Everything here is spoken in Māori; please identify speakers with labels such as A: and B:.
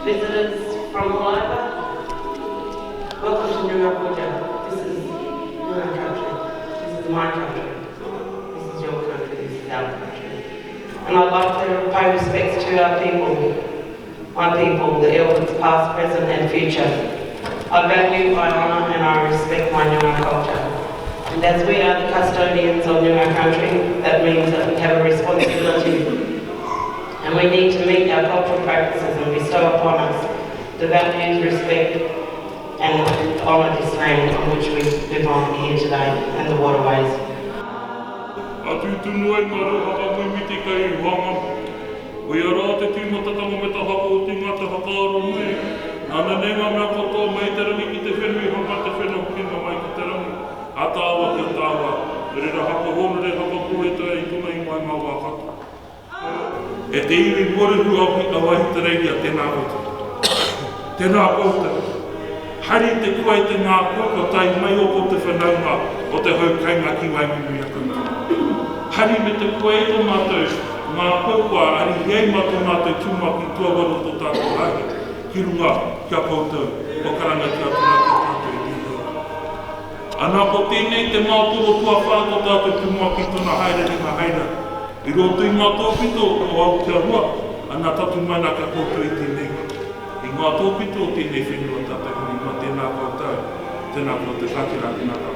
A: visitors from all over. Welcome to Nungapuja. This is Nunga country. This is my country. This is your country. This is our country. And I'd like to pay respects to our people, my people, the elders past, present and future. I value, I honour and I respect my Nunga culture. And as we are the custodians of Nunga country, that means that we have a responsibility and we need to meet our cultural practices and bestow upon us the values, respect and honour this land on which we live on here today and the waterways.
B: Atu tunua I maro haka mui miti kai wanga. Oi ara te tīmatatanga me ta haka o tinga te hakaaro mui. Nana nenga mea kotoa mai te rangi ki te whenui hanga te whenua kina mai ki te rangi. A tāwa ki a tāwa. Rera haka hono re haka pūreta I tuna I mai mā wākata. E te iwi morehu au Ahitereiria tēnā kouta. Tēnā kouta. Hari te kua I te ngā koko tai mai o ko te whanaunga o te haukainga ki waimimi a kouta. Hari me te kua e tō mātou, ngā kōkua ari hei mātou mātou Tumuaki tuawaru tō tātou rahi. Ki runga kia koutou, o karanga kia tūna ki tātou I tīroa. Anā ko tēnei te Matoro tua whā tō tātou Tumuaki tōna haere ni ngā haere. I roto I ngā tōpito o au kia rua, anā tatu mana kia koutou I tēnei. I ngā tōpito o tēnei whenua tātou huri, ma tēnā koutou, tēnā koutou kakira ki ngā